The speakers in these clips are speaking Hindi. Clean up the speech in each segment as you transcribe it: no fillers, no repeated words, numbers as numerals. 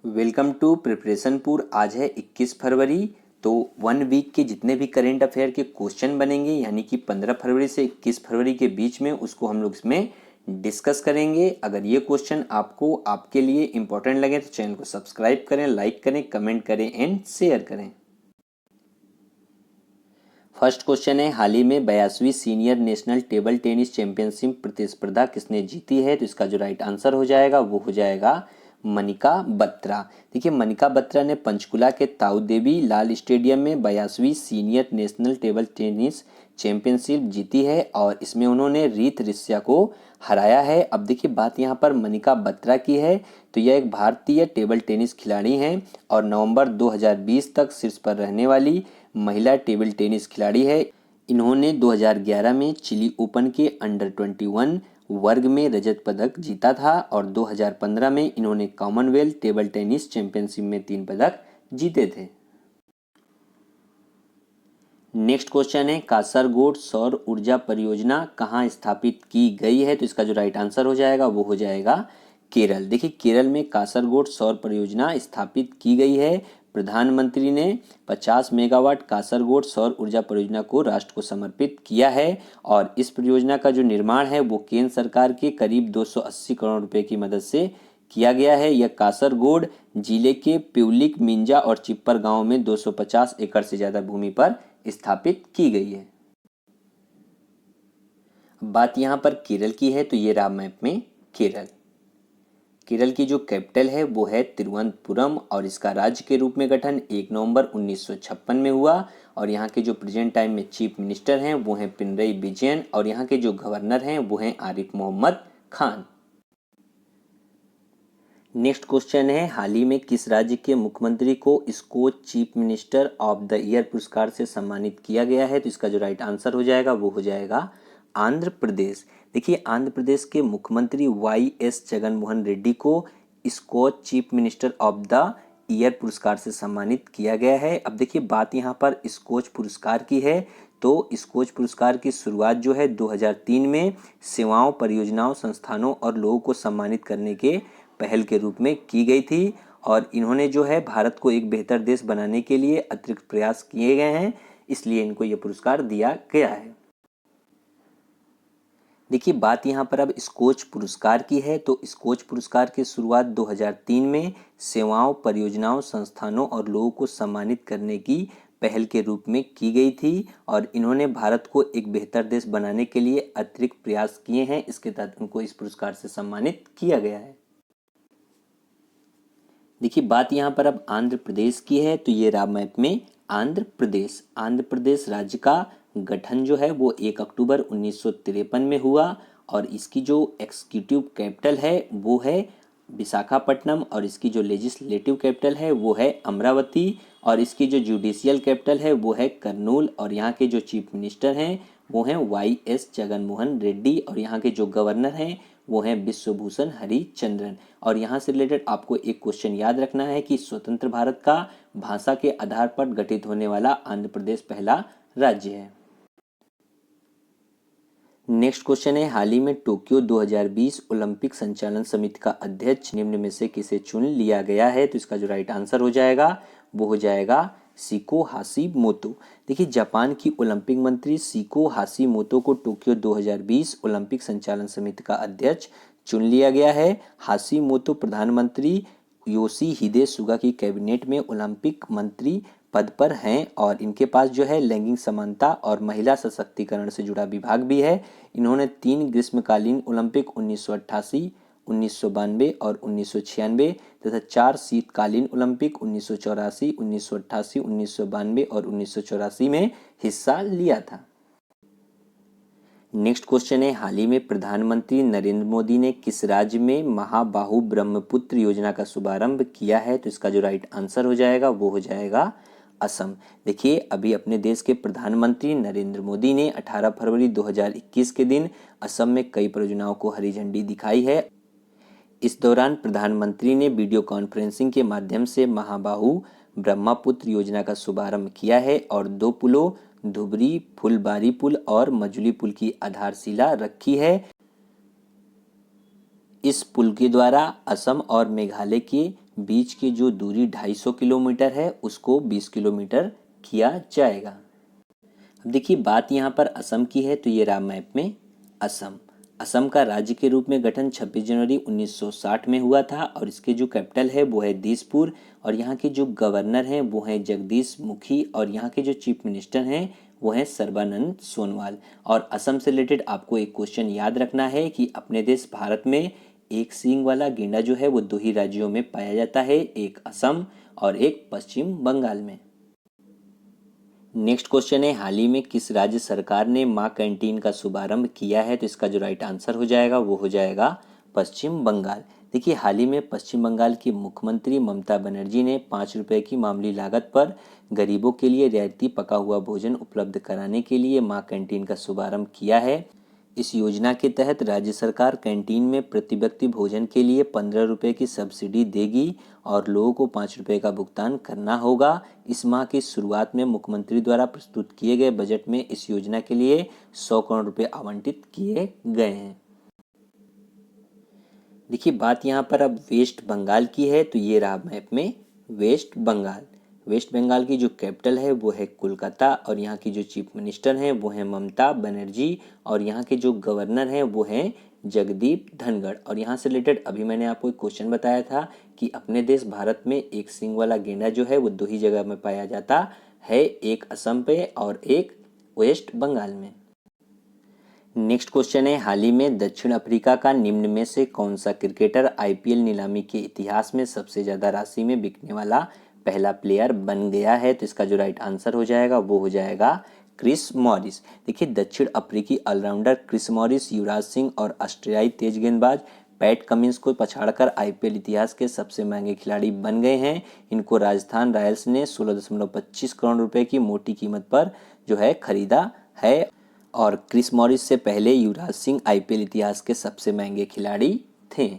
वेलकम टू प्रिपरेशन पूर। आज है 21 फरवरी। तो 1 वीक के जितने भी करेंट अफेयर के क्वेश्चन बनेंगे यानी कि 15 फरवरी से 21 फरवरी के बीच में उसको हम लोग इसमें डिस्कस करेंगे। अगर ये क्वेश्चन आपको आपके लिए इम्पोर्टेंट लगे तो चैनल को सब्सक्राइब करें, लाइक करें, कमेंट करें एंड शेयर करें। फर्स्ट क्वेश्चन है, हाल ही में 82वीं senior national table tennis championship प्रतिस्पर्धा किसने जीती है? तो इसका जो राइट आंसर हो जाएगा वो हो जाएगा मनिका बत्रा। देखिए, मनिका बत्रा ने पंचकुला के ताऊ देवी लाल स्टेडियम में 82वीं senior national table tennis championship जीती है और इसमें उन्होंने रीत रिस्या को हराया है। अब देखिए, बात यहाँ पर मनिका बत्रा की है तो यह एक भारतीय टेबल टेनिस खिलाड़ी हैं और नवंबर 2020 तक शीर्ष पर रहने वाली महिला टेबल टेनिस खिलाड़ी है। इन्होंने 2011 में चिली ओपन के अंडर 21 वर्ग में रजत पदक जीता था और 2015 में इन्होंने कॉमनवेल्थ टेबल टेनिस चैंपियनशिप में 3 पदक जीते थे। नेक्स्ट क्वेश्चन है, कासरगोड सौर ऊर्जा परियोजना कहाँ स्थापित की गई है? तो इसका जो राइट आंसर हो जाएगा वो हो जाएगा केरल। देखिए, केरल में कासरगोड सौर परियोजना स्थापित की गई है। प्रधानमंत्री ने 50 मेगावाट कासरगोड सौर ऊर्जा परियोजना को राष्ट्र को समर्पित किया है और इस परियोजना का जो निर्माण है वो केंद्र सरकार के करीब 280 करोड़ रुपए की मदद से किया गया है। यह कासरगोड जिले के प्यूलिक, मिंजा और चिप्पर गांव में 250 एकड़ से ज्यादा भूमि पर स्थापित की गई है। बात यहाँ पर केरल की है तो ये रहा मैप में केरल। केरल की जो कैपिटल है वो है तिरुवनंतपुरम और इसका राज्य के रूप में गठन 1 नवंबर 1956 में हुआ और यहाँ के जो प्रेजेंट टाइम में चीफ मिनिस्टर हैं वो हैं पिनरई विजयन और यहाँ के जो गवर्नर हैं वो हैं आरिफ मोहम्मद खान। नेक्स्ट क्वेश्चन है, हाल ही में किस राज्य के मुख्यमंत्री को Skoch chief minister of the year पुरस्कार से सम्मानित किया गया है? तो इसका जो राइट आंसर हो जाएगा वो हो जाएगा आंध्र प्रदेश। देखिए, आंध्र प्रदेश के मुख्यमंत्री YS जगनमोहन रेड्डी को Skoch chief minister of the year पुरस्कार से सम्मानित किया गया है। अब देखिए, बात यहाँ पर स्कोच पुरस्कार की है तो स्कोच पुरस्कार की शुरुआत जो है 2003 में सेवाओं, परियोजनाओं, संस्थानों और लोगों को सम्मानित करने के पहल के रूप में की गई थी और इन्होंने जो है भारत को एक बेहतर देश बनाने के लिए अतिरिक्त प्रयास किए गए हैं, इसलिए इनको यह पुरस्कार दिया गया है। देखिए, बात यहाँ पर अब स्कोच पुरस्कार की है तो स्कोच पुरस्कार की शुरुआत 2003 में सेवाओं, परियोजनाओं, संस्थानों और लोगों को सम्मानित करने की पहल के रूप में की गई थी और इन्होंने भारत को एक बेहतर देश बनाने के लिए अतिरिक्त प्रयास किए हैं, इसके तहत उनको इस पुरस्कार से सम्मानित किया गया है। देखिए, बात यहाँ पर अब आंध्र प्रदेश की है तो ये रहा मैप में आंध्र प्रदेश। आंध्र प्रदेश राज्य का गठन जो है वो 1 अक्टूबर 1953 में हुआ और इसकी जो एग्जीक्यूटिव कैपिटल है वो है विशाखापट्टनम और इसकी जो लेजिस्लेटिव कैपिटल है वो है अमरावती और इसकी जो जुडिशियल कैपिटल है वो है कर्नूल और यहाँ के जो चीफ मिनिस्टर हैं वो हैं YS जगनमोहन रेड्डी और यहाँ के जो गवर्नर हैं वो हैं विश्वभूषण हरिचंद्रन। और यहाँ से रिलेटेड आपको एक क्वेश्चन याद रखना है कि स्वतंत्र भारत का भाषा के आधार पर गठित होने वाला आंध्र प्रदेश पहला राज्य है। नेक्स्ट क्वेश्चन है, हाल ही में टोक्यो 2020 ओलंपिक संचालन समिति का अध्यक्ष निम्न में से किसे चुन लिया गया है? तो इसका जो राइट आंसर हो जाएगा वो हो जाएगा शिको हाशिमोतो। देखिए, जापान की ओलंपिक मंत्री शिको हाशिमोतो को टोक्यो 2020 ओलंपिक संचालन समिति का अध्यक्ष चुन लिया गया है। हाशिमोतो प्रधानमंत्री योशिहिदे सुगा की कैबिनेट में ओलंपिक मंत्री पद पर हैं और इनके पास जो है लैंगिक समानता और महिला सशक्तिकरण से जुड़ा विभाग भी है। इन्होंने 3 ग्रीष्मकालीन ओलंपिक 1988, 1992 और 1996 तथा 4 शीतकालीन ओलंपिक 1984, 1988, 1992 और 1984 में हिस्सा लिया था। नेक्स्ट क्वेश्चन है, हाल ही में प्रधानमंत्री नरेंद्र मोदी ने किस राज्य में महाबाहु ब्रह्मपुत्र योजना का शुभारंभ किया है? तो इसका जो राइट आंसर हो जाएगा वो हो जाएगा असम। देखिए, अभी अपने देश के प्रधानमंत्री नरेंद्र मोदी ने 18 फरवरी 2021 के दिन असम में कई परियोजनाओं को हरी झंडी दिखाई है। इस दौरान प्रधानमंत्री ने वीडियो कॉन्फ्रेंसिंग के माध्यम से महाबाहु ब्रह्मपुत्र योजना का शुभारंभ किया है और 2 पुलों धुबरी फुलबारी पुल और मजुली पुल की आधारशिला रखी है। इस पुल के द्वारा असम और मेघालय के बीच की जो दूरी 250 किलोमीटर है उसको 20 किलोमीटर किया जाएगा। अब देखिए बात यहाँ पर असम की है, तो ये रहा मैप में असम। असम का राज्य के रूप में गठन 26 जनवरी 1960 में हुआ था और इसके जो कैपिटल है वो है दिसपुर और यहाँ के जो गवर्नर हैं वो हैं जगदीश मुखी और यहाँ के जो चीफ मिनिस्टर हैं वो हैं सर्बानंद सोनोवाल। और असम से रिलेटेड आपको एक क्वेश्चन याद रखना है कि अपने देश भारत में एक सींग वाला गेंडा जो है वो दो ही राज्यों में पाया जाता है, एक असम और एक पश्चिम बंगाल में। नेक्स्ट क्वेश्चन है, हाल ही में किस राज्य सरकार ने माँ कैंटीन का शुभारंभ किया है? तो इसका जो राइट आंसर हो जाएगा वो हो जाएगा पश्चिम बंगाल। देखिए हाल ही में पश्चिम बंगाल की मुख्यमंत्री ममता बनर्जी ने 5 रुपए की मामूली लागत पर गरीबों के लिए रियायती पका हुआ भोजन उपलब्ध कराने के लिए माँ कैंटीन का शुभारंभ किया है। इस योजना के तहत राज्य सरकार कैंटीन में प्रति व्यक्ति भोजन के लिए 15 रुपये की सब्सिडी देगी और लोगों को 5 रुपये का भुगतान करना होगा। इस माह की शुरुआत में मुख्यमंत्री द्वारा प्रस्तुत किए गए बजट में इस योजना के लिए 100 करोड़ रुपये आवंटित किए गए हैं। देखिए बात यहाँ पर अब वेस्ट बंगाल की है, तो ये रहा मैप में वेस्ट बंगाल। वेस्ट बंगाल की जो कैपिटल है वो है कोलकाता और यहाँ की जो चीफ मिनिस्टर हैं वो हैं ममता बनर्जी और यहाँ के जो गवर्नर हैं वो हैं जगदीप धनखड़। और यहाँ से रिलेटेड अभी मैंने आपको एक क्वेश्चन बताया था कि अपने देश भारत में एक सींग वाला गेंडा जो है वो दो ही जगह में पाया जाता है, एक असम पे और एक वेस्ट बंगाल में। नेक्स्ट क्वेश्चन है, हाल ही में दक्षिण अफ्रीका का निम्न में से कौन सा क्रिकेटर आईपीएल नीलामी के इतिहास में सबसे ज़्यादा राशि में बिकने वाला पहला प्लेयर बन गया है? तो इसका जो राइट आंसर हो जाएगा वो हो जाएगा क्रिस मॉरिस। देखिए दक्षिण अफ्रीकी allrounder Chris Morris Yuvraj Singh और ऑस्ट्रेलियाई तेज गेंदबाज पैट कमिंस को पछाड़कर आईपीएल इतिहास के सबसे महंगे खिलाड़ी बन गए हैं। इनको राजस्थान रॉयल्स ने 16.25 करोड़ रुपए की मोटी कीमत पर जो है खरीदा है और क्रिस मॉरिस से पहले युवराज सिंह आईपीएल इतिहास के सबसे महंगे खिलाड़ी थे।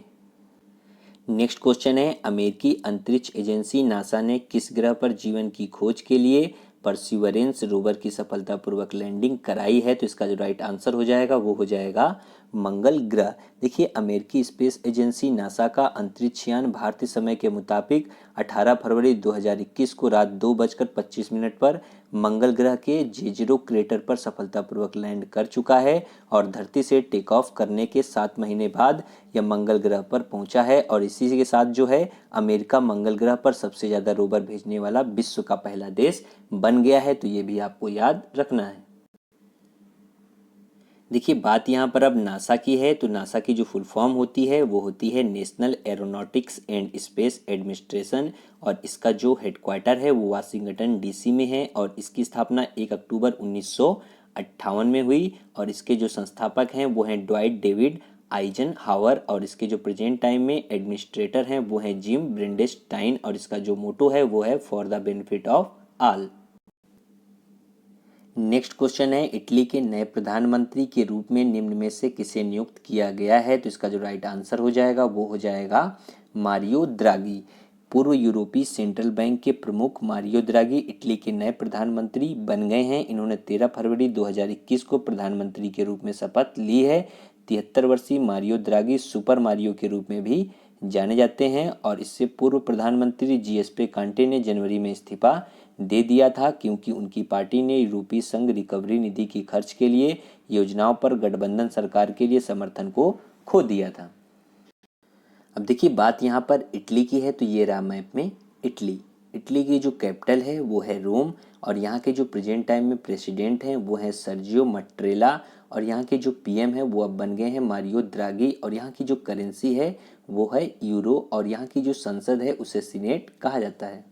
नेक्स्ट क्वेश्चन है, अमेरिकी अंतरिक्ष एजेंसी नासा ने किस ग्रह पर जीवन की खोज के लिए परसिवरेंस रोवर की सफलतापूर्वक लैंडिंग कराई है? तो इसका जो राइट आंसर हो जाएगा वो हो जाएगा मंगल ग्रह। देखिए अमेरिकी स्पेस एजेंसी नासा का अंतरिक्ष यान भारतीय समय के मुताबिक 18 फरवरी 2021 को रात 2:25 पर मंगल ग्रह के जेजरो क्रेटर पर सफलतापूर्वक लैंड कर चुका है और धरती से टेक ऑफ करने के 7 महीने बाद यह मंगल ग्रह पर पहुंचा है और इसी के साथ जो है अमेरिका मंगल ग्रह पर सबसे ज़्यादा रोवर भेजने वाला विश्व का पहला देश बन गया है। तो ये भी आपको याद रखना है। देखिए बात यहाँ पर अब नासा की है, तो नासा की जो फुल फॉर्म होती है वो होती है national aeronautics and space administration और इसका जो हेडक्वार्टर है वो वाशिंगटन डीसी में है और इसकी स्थापना 1 अक्टूबर 1958 में हुई और इसके जो संस्थापक हैं वो हैं ड्वाइट डेविड आइजन हावर और इसके जो प्रेजेंट टाइम में एडमिनिस्ट्रेटर हैं वो हैं जिम ब्रिंडेस्टाइन और इसका जो मोटो है वो है for the benefit of all. Next question है, इटली के नए प्रधानमंत्री के रूप में निम्न में से किसे नियुक्त किया गया है? तो इसका जो राइट आंसर हो जाएगा वो हो जाएगा मारियो द्रागी। पूर्व यूरोपीय सेंट्रल बैंक के प्रमुख मारियो द्रागी इटली के नए प्रधानमंत्री बन गए हैं। इन्होंने 13 फरवरी 2021 को प्रधानमंत्री के रूप में शपथ ली है। 73 वर्षीय मारियो द्रागी सुपर मारियो के रूप में भी जाने जाते हैं और इससे पूर्व प्रधानमंत्री जीएसपी कांटे ने जनवरी में इस्तीफा दे दिया था क्योंकि उनकी पार्टी ने यूरोपीय संघ रिकवरी निधि की खर्च के लिए योजनाओं पर गठबंधन सरकार के लिए समर्थन को खो दिया था। अब देखिए बात यहाँ पर इटली की है, तो ये रहा मैप में इटली। इटली की जो कैपिटल है वो है रोम और यहाँ के जो प्रेजेंट टाइम में प्रेसिडेंट हैं वो हैं सर्जियो मट्रेला और यहाँ के जो पीएम है वो अब बन गए हैं मारियो द्रागी और यहाँ की जो करेंसी है वो है यूरो और यहाँ की जो संसद है उसे सीनेट कहा जाता है।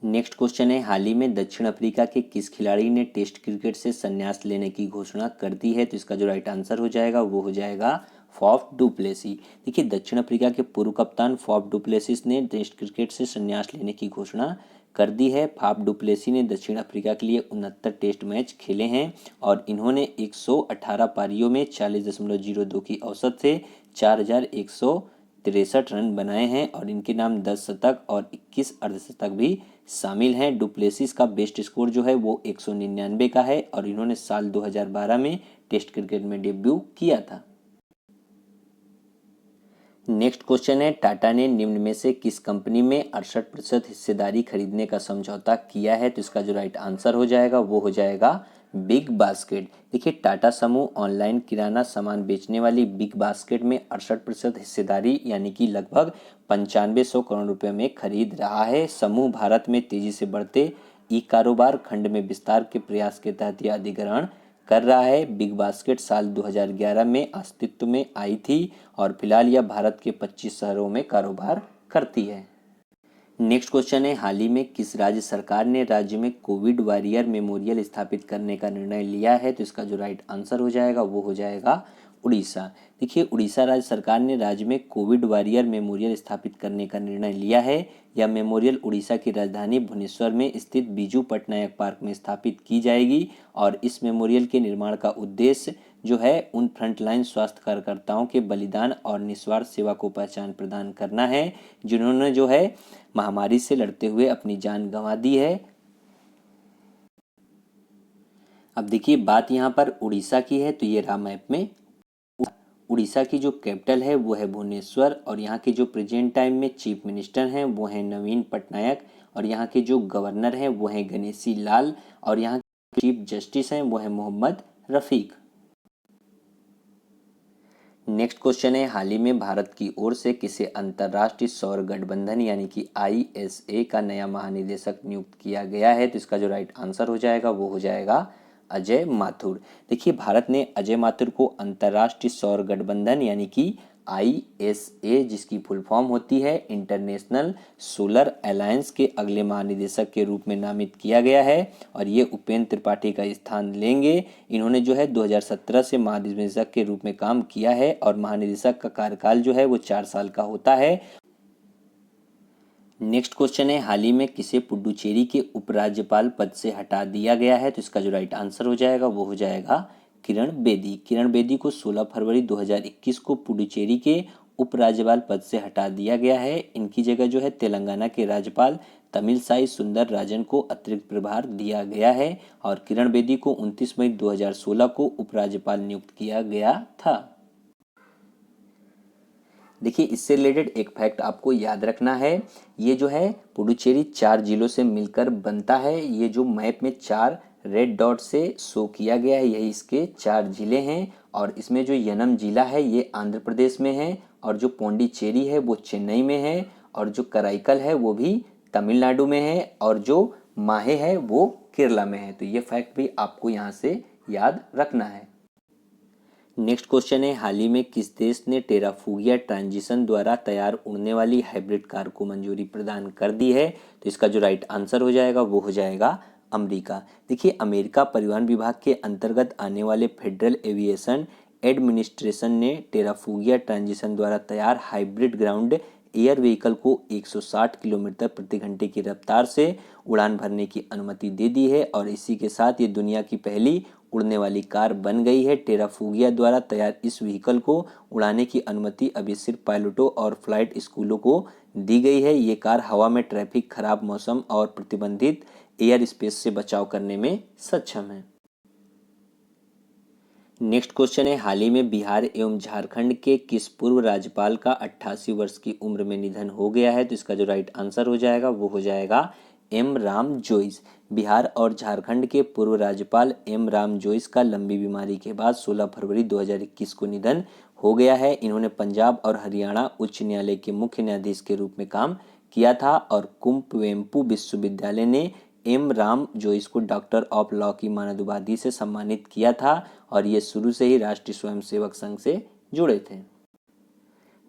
नेक्स्ट क्वेश्चन है, हाल ही में दक्षिण अफ्रीका के किस खिलाड़ी ने टेस्ट क्रिकेट से संन्यास लेने की घोषणा कर दी है? तो इसका जो राइट आंसर हो जाएगा वो हो जाएगा फॉफ डू प्लेसी। देखिए दक्षिण अफ्रीका के पूर्व कप्तान फॉफ डू प्लेसिस ने टेस्ट क्रिकेट से संन्यास लेने की घोषणा कर दी है। फॉफ डू प्लेसी ने दक्षिण अफ्रीका के लिए 69 टेस्ट मैच खेले हैं और इन्होंने 118 पारियों में 40.02 की औसत से 4163 रन बनाए हैं और इनके नाम 10 शतक और 21 अर्धशतक भी शामिल हैं। डुप्लेसिस का बेस्ट स्कोर जो है वो 199 का है और इन्होंने साल 2012 में टेस्ट क्रिकेट में डेब्यू किया था। नेक्स्ट क्वेश्चन है, टाटा ने निम्न में से किस कंपनी में 68% हिस्सेदारी खरीदने का समझौता किया है? तो इसका जो राइट आंसर हो जाएगा वो हो जाएगा बिग बास्केट। देखिए, टाटा समूह ऑनलाइन किराना सामान बेचने वाली बिग बास्केट में 68% हिस्सेदारी यानी कि लगभग 9500 करोड़ रुपए में खरीद रहा है। समूह भारत में तेजी से बढ़ते ई कारोबार खंड में विस्तार के प्रयास के तहत यह अधिग्रहण कर रहा है। बिग बास्केट साल 2011 में अस्तित्व में आई थी और फिलहाल यह भारत के 25 शहरों में कारोबार करती है। नेक्स्ट क्वेश्चन है, हाल ही में किस राज्य सरकार ने राज्य में कोविड वॉरियर मेमोरियल स्थापित करने का निर्णय लिया है? तो इसका जो राइट आंसर हो जाएगा वो हो जाएगा उड़ीसा। देखिए, उड़ीसा राज्य सरकार ने राज्य में कोविड वॉरियर मेमोरियल स्थापित करने का निर्णय लिया है। यह मेमोरियल उड़ीसा की राजधानी भुवनेश्वर में स्थित बीजू पटनायक पार्क में स्थापित की जाएगी और इस मेमोरियल के निर्माण का उद्देश्य जो है उन फ्रंटलाइन स्वास्थ्य कार्यकर्ताओं के बलिदान और निस्वार्थ सेवा को पहचान प्रदान करना है जिन्होंने जो है महामारी से लड़ते हुए अपनी जान गंवा दी है। अब देखिए, बात यहाँ पर उड़ीसा की है, तो ये रहा मैप में। उड़ीसा की जो कैपिटल है वो है भुवनेश्वर और यहाँ के जो प्रेजेंट टाइम में चीफ मिनिस्टर हैं वो हैं नवीन पटनायक और यहाँ के जो गवर्नर हैं वो हैं गणेशी लाल और यहाँ के चीफ जस्टिस हैं वो हैं मोहम्मद रफीक। नेक्स्ट क्वेश्चन है, हाल ही में भारत की ओर से किसे अंतर्राष्ट्रीय सौर गठबंधन यानी कि ISA का नया महानिदेशक नियुक्त किया गया है? तो इसका जो राइट आंसर हो जाएगा वो हो जाएगा अजय माथुर। देखिए, भारत ने अजय माथुर को अंतर्राष्ट्रीय सौर गठबंधन यानी कि ISA जिसकी फुल फॉर्म होती है इंटरनेशनल सोलर अलायंस के अगले महानिदेशक के रूप में नामित किया गया है और ये उपेंद्र त्रिपाठी का स्थान लेंगे। इन्होंने जो है 2017 से महानिदेशक के रूप में काम किया है और महानिदेशक का कार्यकाल जो है वो 4 साल का होता है। नेक्स्ट क्वेश्चन है, हाल ही में किसे पुडुचेरी के उपराज्यपाल पद से हटा दिया गया है? तो इसका जो राइट आंसर हो जाएगा वो हो जाएगा किरण बेदी। किरण बेदी को 16 फरवरी 2021 को पुडुचेरी के उपराज्यपाल पद से हटा दिया गया है। इनकी जगह जो है तेलंगाना के राज्यपाल तमिलसाई सुंदर राजन को अतिरिक्त प्रभार दिया गया है और किरण बेदी को 29 मई 2016 को उपराज्यपाल नियुक्त किया गया था। देखिए, इससे रिलेटेड एक फैक्ट आपको याद रखना है, ये जो है पुडुचेरी 4 जिलों से मिलकर बनता है। ये जो मैप में 4 रेड डॉट से शो किया गया है यही इसके 4 जिले हैं और इसमें जो यनम जिला है ये आंध्र प्रदेश में है और जो पौंडीचेरी है वो चेन्नई में है और जो कराईकल है वो भी तमिलनाडु में है और जो माहे है वो केरला में है। तो ये फैक्ट भी आपको यहाँ से याद रखना है। नेक्स्ट क्वेश्चन है, हाल ही में किस देश ने टेराफुगिया ट्रांजिशन द्वारा तैयार उड़ने वाली हाइब्रिड कार को मंजूरी प्रदान कर दी है? तो इसका जो राइट आंसर हो जाएगा वो हो जाएगा अमेरिका। देखिए, अमेरिका परिवहन विभाग के अंतर्गत आने वाले फेडरल एविएशन एडमिनिस्ट्रेशन ने टेराफुगिया ट्रांजिशन द्वारा तैयार हाइब्रिड ग्राउंड एयर व्हीकल को 160 किलोमीटर प्रति घंटे की रफ्तार से उड़ान भरने की अनुमति दे दी है और इसी के साथ ये दुनिया की पहली उड़ने वाली कार बन गई है। टेराफुगिया द्वारा तैयार इस व्हीकल को उड़ाने की अनुमति अभी सिर्फ पायलटों और फ्लाइट स्कूलों को दी गई है। ये कार हवा में ट्रैफिक, खराब मौसम और प्रतिबंधित एयर स्पेस से बचाव करने में सक्षम है। नेक्स्ट क्वेश्चन है, हाल ही में बिहार एवं झारखंड के किस पूर्व राज्यपाल का 88 वर्ष की उम्र में निधन हो गया है? तो इसका जो राइट आंसर हो जाएगा वो हो जाएगा एम राम जोइस। बिहार और झारखंड के पूर्व राज्यपाल एम राम जोइस का लंबी बीमारी के बाद 16 फरवरी 2021 को निधन हो गया है। इन्होंने पंजाब और हरियाणा उच्च न्यायालय के मुख्य न्यायाधीश के रूप में काम किया था और कुवेंपु विश्वविद्यालय ने एम राम जोइस को डॉक्टर ऑफ लॉ की मानद उपाधि से सम्मानित किया था और ये शुरू से ही राष्ट्रीय स्वयंसेवक संघ से जुड़े थे।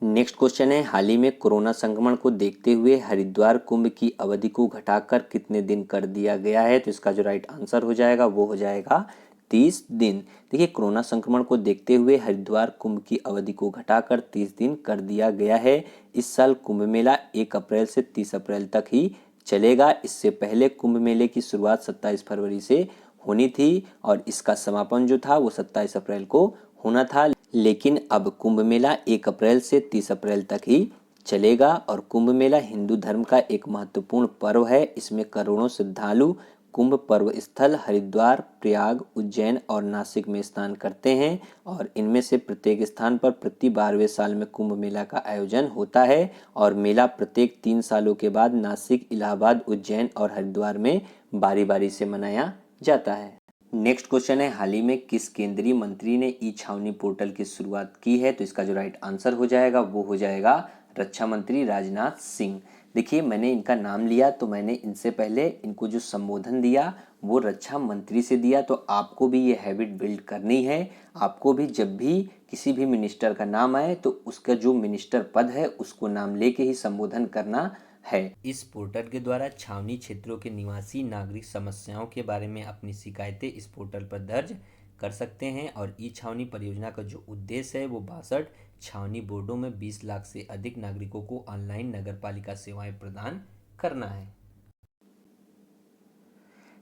नेक्स्ट क्वेश्चन है, हाल ही में कोरोना संक्रमण को देखते हुए हरिद्वार कुंभ की अवधि को घटाकर कितने दिन कर दिया गया है? तो इसका जो राइट आंसर हो जाएगा वो हो जाएगा 30 दिन। देखिए, कोरोना संक्रमण को देखते हुए हरिद्वार कुंभ की अवधि को घटाकर 30 दिन कर दिया गया है। इस साल कुंभ मेला 1 अप्रैल से 30 अप्रैल तक ही चलेगा। इससे पहले कुंभ मेले की शुरुआत 27 फरवरी से होनी थी और इसका समापन जो था वो 27 अप्रैल को होना था, लेकिन अब कुंभ मेला 1 अप्रैल से 30 अप्रैल तक ही चलेगा और कुंभ मेला हिंदू धर्म का एक महत्वपूर्ण पर्व है। इसमें करोड़ों श्रद्धालु कुंभ पर्व स्थल हरिद्वार, प्रयाग, उज्जैन और नासिक में स्नान करते हैं और इनमें से प्रत्येक स्थान पर प्रति 12वें साल में कुंभ मेला का आयोजन होता है और मेला प्रत्येक 3 सालों के बाद नासिक, इलाहाबाद, उज्जैन और हरिद्वार में बारी बारी से मनाया जाता है। नेक्स्ट क्वेश्चन है, हाल ही में किस केंद्रीय मंत्री ने ई छावनी पोर्टल की शुरुआत की है? तो इसका जो राइट आंसर हो जाएगा वो हो जाएगा रक्षा मंत्री राजनाथ सिंह। देखिए, मैंने इनका नाम लिया तो मैंने इनसे पहले इनको जो संबोधन दिया वो रक्षा मंत्री से दिया, तो आपको भी ये हैबिट बिल्ड करनी है। आपको भी जब भी किसी भी मिनिस्टर का नाम आए तो उसका जो मिनिस्टर पद है उसको नाम लेके ही संबोधन करना है। इस पोर्टल के द्वारा छावनी क्षेत्रों के निवासी नागरिक समस्याओं के बारे में अपनी शिकायतें इस पोर्टल पर दर्ज कर सकते हैं और ई छावनी परियोजना का जो उद्देश्य है वो 62 छावनी बोर्डों में 20 लाख से अधिक नागरिकों को ऑनलाइन नगरपालिका सेवाएं प्रदान करना है।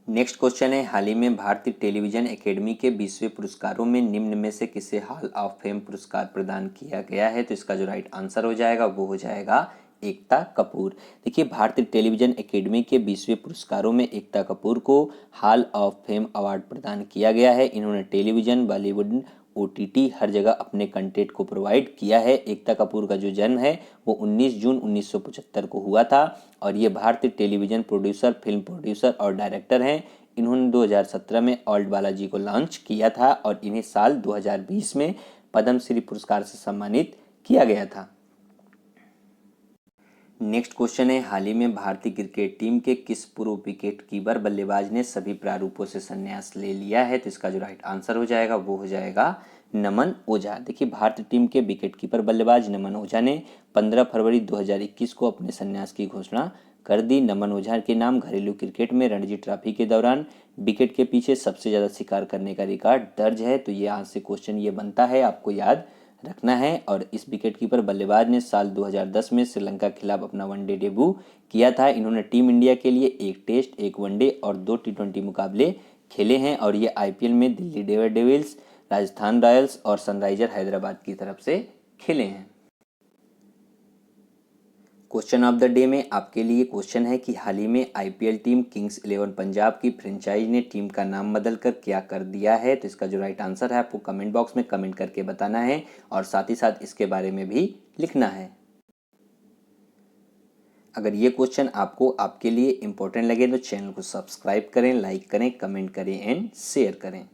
नेक्स्ट क्वेश्चन है, हाल ही में भारतीय टेलीविजन एकेडमी के 20वें पुरस्कारों में निम्न में से किसे हॉल ऑफ फेम पुरस्कार प्रदान किया गया है? तो इसका जो राइट आंसर हो जाएगा वो हो जाएगा एकता कपूर। देखिए, भारतीय टेलीविजन एकेडमी के 20वें पुरस्कारों में एकता कपूर को हॉल ऑफ फेम अवार्ड प्रदान किया गया है। इन्होंने टेलीविजन, बॉलीवुड, ओटीटी हर जगह अपने कंटेंट को प्रोवाइड किया है। एकता कपूर का जो जन्म है वो 19 जून 1975 को हुआ था और ये भारतीय टेलीविजन प्रोड्यूसर, फिल्म प्रोड्यूसर और डायरेक्टर हैं। इन्होंने 2017 में ओल्ड बालाजी को लॉन्च किया था और इन्हें साल 2020 में पद्मश्री पुरस्कार से सम्मानित किया गया था। नेक्स्ट क्वेश्चन है, हाल ही में भारतीय क्रिकेट टीम के किस पूर्व विकेट कीपर बल्लेबाज ने सभी प्रारूपों से संन्यास ले लिया है? तो इसका जो राइट आंसर हो जाएगा वो हो जाएगा नमन ओझा। देखिए, भारतीय टीम के विकेट कीपर बल्लेबाज नमन ओझा ने 15 फरवरी 2021 को अपने संन्यास की घोषणा कर दी। नमन ओझा के नाम घरेलू क्रिकेट में रणजी ट्रॉफी के दौरान विकेट के पीछे सबसे ज़्यादा शिकार करने का रिकॉर्ड दर्ज है। तो ये आज से क्वेश्चन ये बनता है, आपको याद रखना है। और इस विकेटकीपर बल्लेबाज ने साल 2010 में श्रीलंका के खिलाफ अपना वनडे डेब्यू किया था। इन्होंने टीम इंडिया के लिए 1 टेस्ट, 1 वनडे और 2 टी20 मुकाबले खेले हैं और ये आईपीएल में दिल्ली डेयरडेविल्स, राजस्थान रॉयल्स और सनराइजर हैदराबाद की तरफ से खेले हैं। क्वेश्चन ऑफ द डे में आपके लिए क्वेश्चन है कि हाल ही में आईपीएल टीम किंग्स 11 पंजाब की फ्रेंचाइज ने टीम का नाम बदलकर क्या कर दिया है? तो इसका जो राइट आंसर है आपको कमेंट बॉक्स में कमेंट करके बताना है और साथ ही साथ इसके बारे में भी लिखना है। अगर ये क्वेश्चन आपको आपके लिए इम्पोर्टेंट लगे तो चैनल को सब्सक्राइब करें, लाइक करें, कमेंट करें एंड शेयर करें।